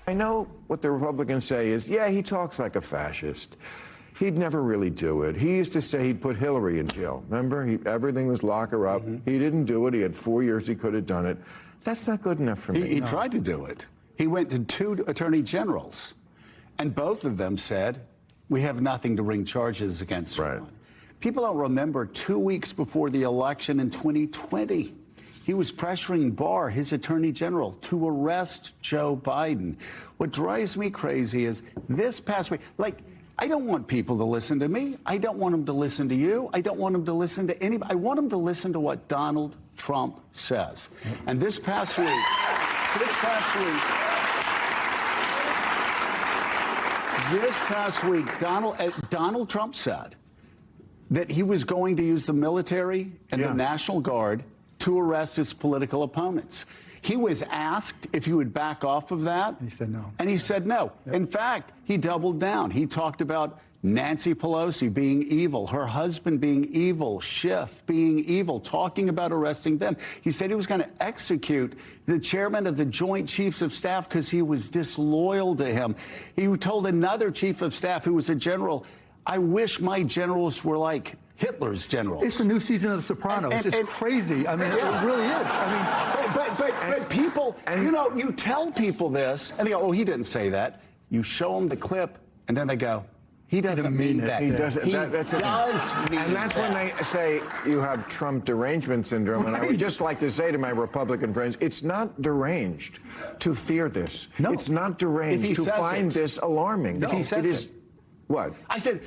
I know what the Republicans say is, yeah, he talks like a fascist. He'd never really do it. He used to say he'd put Hillary in jail. Remember? Everything was lock her up. He didn't do it. He had 4 years he could have done it. That's not good enough for me. He tried to do it. He went to 2 attorney generals, and both of them said, we have nothing to bring charges against him. Right. People don't remember 2 weeks before the election in 2020. He was pressuring Barr, his attorney general, to arrest Joe Biden. What drives me crazy is this past week, I don't want people to listen to me. I don't want them to listen to you. I don't want them to listen to anybody. I want them to listen to what Donald Trump says. And this past week, Donald Trump said that he was going to use the military and the National Guard to arrest his political opponents. He was asked if he would back off of that. He said no. And he said no. Yep. In fact, he doubled down. He talked about Nancy Pelosi being evil, her husband being evil, Schiff being evil, talking about arresting them. He said he was going to execute the chairman of the Joint Chiefs of Staff because he was disloyal to him. He told another chief of staff who was a general, I wish my generals were like Hitler's generals. It's the new season of The Sopranos. It's crazy. I mean, it really is. I mean, but people, you tell people this, and they go, oh, he didn't say that. You show them the clip, and then they go, he doesn't mean that. He doesn't. That's it. And that's when they say you have Trump derangement syndrome. Right. And I would just like to say to my Republican friends, it's not deranged to fear this. No. It's not deranged to find this alarming. No. If he says it is. What? I said,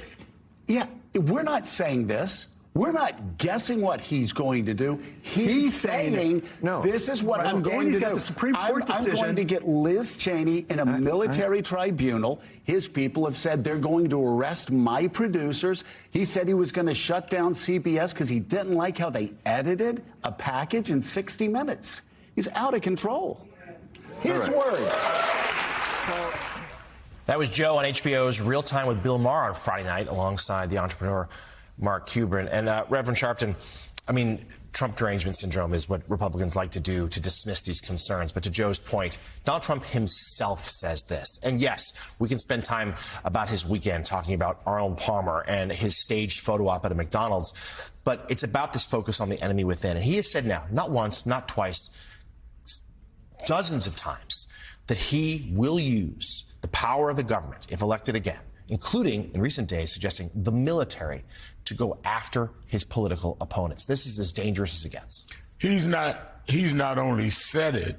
yeah, we're not saying this. We're not guessing what he's going to do. He's saying, no, this is what I'm going to do. The Supreme Court decision. I'm going to get Liz Cheney in a military tribunal. His people have said they're going to arrest my producers. He said he was going to shut down CBS because he didn't like how they edited a package in 60 minutes. He's out of control. His words. So that was Joe on HBO's Real Time with Bill Maher on Friday night alongside the entrepreneur Mark Cuban. And Reverend Sharpton, I mean, Trump derangement syndrome is what Republicans like to do to dismiss these concerns. But to Joe's point, Donald Trump himself says this. And yes, we can spend time about his weekend talking about Arnold Palmer and his staged photo op at a McDonald's. But it's about this focus on the enemy within. And he has said now, not once, not twice, dozens of times, that he will use the power of the government, if elected again, including in recent days suggesting the military, to go after his political opponents. This is as dangerous as it gets. He's not only said it,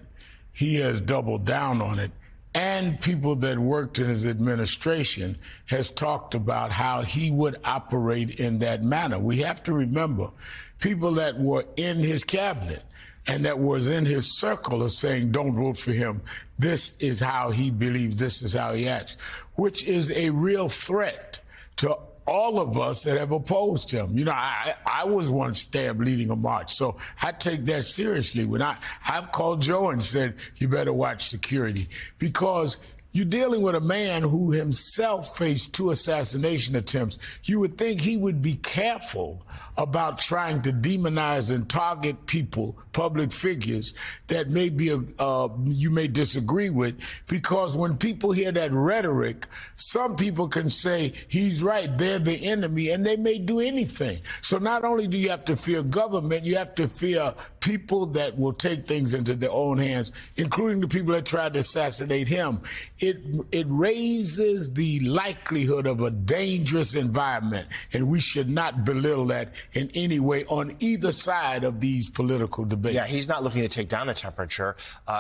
he has doubled down on it. And people that worked in his administration has talked about how he would operate in that manner. We have to remember, people that were in his cabinet and that was in his circle are saying, don't vote for him. This is how he believes, this is how he acts, which is a real threat to all of us that have opposed him. You know, I was once stabbed leading a march, so I take that seriously. When I've called Joe and said, you better watch security, because you're dealing with a man who himself faced 2 assassination attempts. You would think he would be careful about trying to demonize and target people, public figures, that maybe you may disagree with, because when people hear that rhetoric, some people can say, he's right, they're the enemy, and they may do anything. So not only do you have to fear government, you have to fear people that will take things into their own hands, including the people that tried to assassinate him. It raises the likelihood of a dangerous environment, and we should not belittle that in any way on either side of these political debates. Yeah, he's not looking to take down the temperature.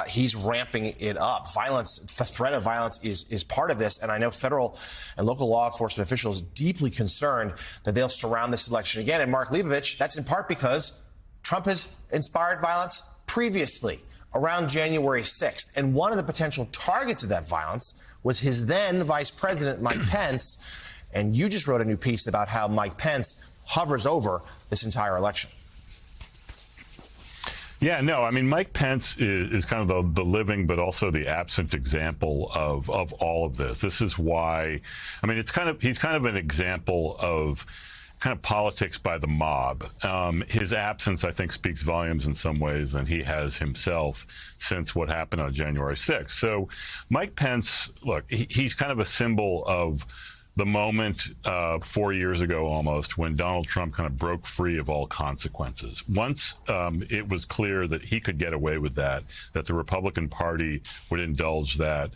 He's ramping it up. Violence, the threat of violence is part of this, and I know federal and local law enforcement officials deeply concerned that they'll surround this election again. And Mark Leibovich, that's in part because Trump has inspired violence previously, around January 6th. And one of the potential targets of that violence was his then Vice President, Mike Pence. And you just wrote a new piece about how Mike Pence hovers over this entire election. Yeah, no, I mean, Mike Pence is kind of the living but also the absent example of all of this. This is why, I mean, he's kind of an example of kind of politics by the mob. His absence, I think, speaks volumes in some ways than he has himself since what happened on January 6th. So Mike Pence, look, he's kind of a symbol of the moment 4 years ago almost when Donald Trump kind of broke free of all consequences. Once it was clear that he could get away with that the Republican Party would indulge that,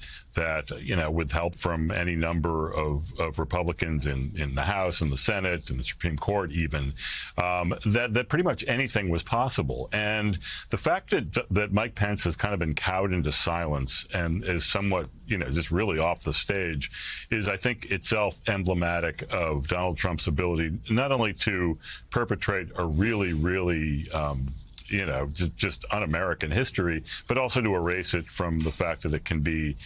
you know, with help from any number of Republicans in the House and the Senate and the Supreme Court even, that pretty much anything was possible. And the fact that Mike Pence has kind of been cowed into silence and is somewhat, you know, just really off the stage is, I think, itself emblematic of Donald Trump's ability not only to perpetrate a really, you know, just un-American history, but also to erase it from the fact that it can be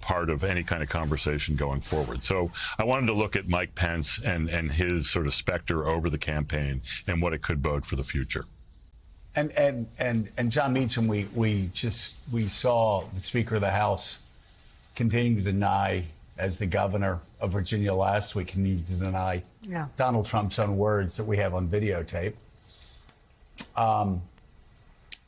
part of any kind of conversation going forward. So I wanted to look at Mike Pence and his sort of specter over the campaign and what it could bode for the future. And John Meacham, we saw the Speaker of the House continue to deny, as the governor of Virginia last week continued to deny Donald Trump's own words that we have on videotape. And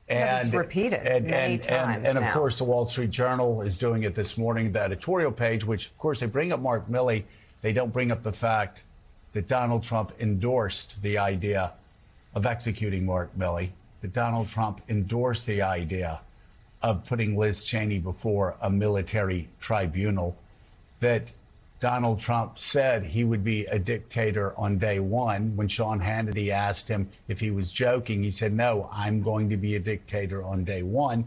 it's repeated many times and of now. course, the Wall Street Journal is doing it this morning, the editorial page, which, of course, they bring up Mark Milley. They don't bring up the fact that Donald Trump endorsed the idea of executing Mark Milley, that Donald Trump endorsed the idea of putting Liz Cheney before a military tribunal, that Donald Trump said he would be a dictator on day one. When Sean Hannity asked him if he was joking, he said, no, I'm going to be a dictator on day one.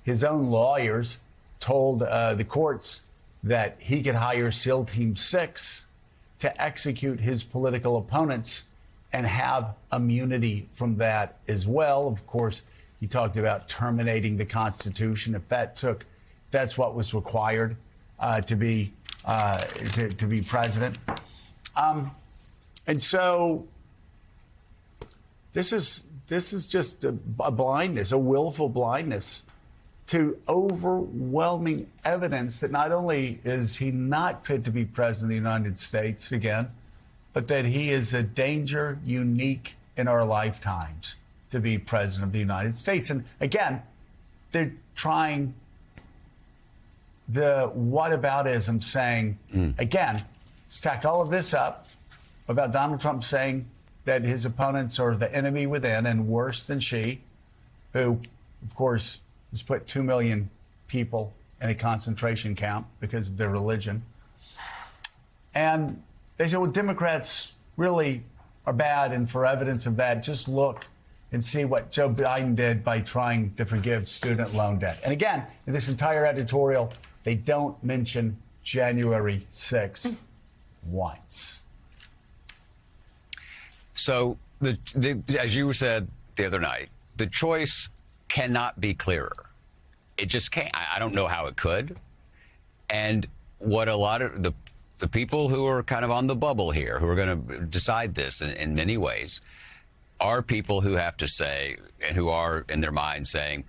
His own lawyers told the courts that he could hire SEAL Team 6 to execute his political opponents and have immunity from that as well. Of course, he talked about terminating the Constitution if that's what was required to be president. And so this is just a blindness, a willful blindness to overwhelming evidence that not only is he not fit to be president of the United States again, but that he is a danger unique in our lifetimes to be president of the United States. And again, they're trying the whataboutism, saying, again, stack all of this up about Donald Trump saying that his opponents are the enemy within and worse than she, who, of course, has put 2 million people in a concentration camp because of their religion. And they say, well, Democrats really are bad, and for evidence of that, just look and see what Joe Biden did by trying to forgive student loan debt. And again, in this entire editorial, they don't mention January 6th once. So, as you said the other night, the choice cannot be clearer. It just can't. I don't know how it could. And what a lot of the people who are kind of on the bubble here, who are going to decide this in many ways, are people who have to say, and who are in their mind saying,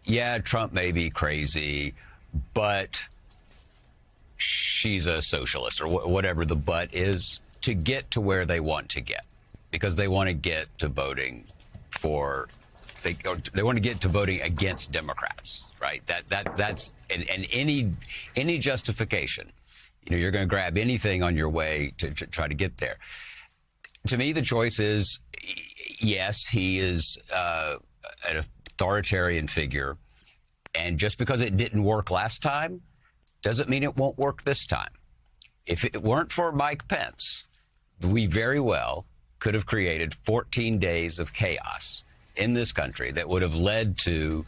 yeah, Trump may be crazy, but she's a socialist, or whatever the but is, to get to where they want to get, because they want to get to voting for, they want to get to voting against Democrats, right? That's and any justification, you know, you're going to grab anything on your way to try to get there. To me, the choice is, yes, he is an authoritarian figure, and just because it didn't work last time doesn't mean it won't work this time. If it weren't for Mike Pence, we very well could have created 14 days of chaos in this country that would have led to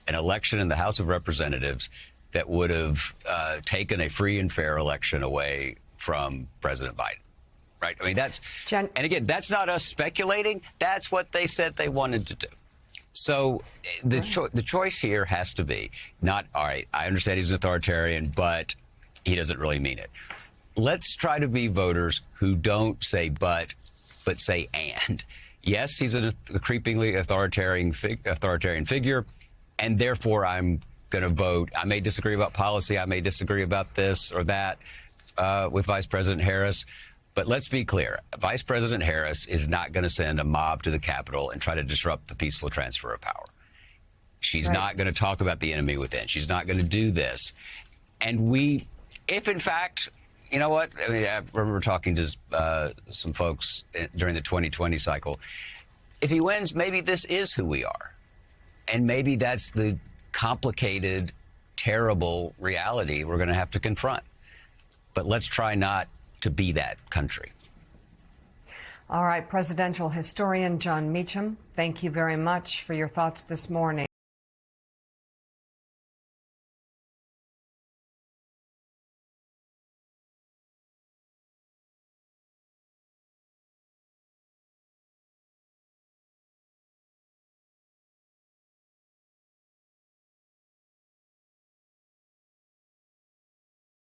an election in the House of Representatives that would have taken a free and fair election away from President Biden. Right? I mean, and again, that's not us speculating. That's what they said they wanted to do. So the choice here has to be not, all right, I understand he's an authoritarian, but he doesn't really mean it. Let's try to be voters who don't say but say and. Yes, he's a creepingly authoritarian figure, and therefore I'm going to vote. I may disagree about policy. I may disagree about this or that with Vice President Harris, But let's be clear. Vice President Harris is not going to send a mob to the Capitol and try to disrupt the peaceful transfer of power. She's not going to talk about the enemy within. She's not going to do this. And if in fact, you know what? I mean, I remember talking to some folks during the 2020 cycle. If he wins, maybe this is who we are. And maybe that's the complicated, terrible reality we're going to have to confront. But let's try not to be that country. All right, presidential historian Jon Meacham, thank you very much for your thoughts this morning.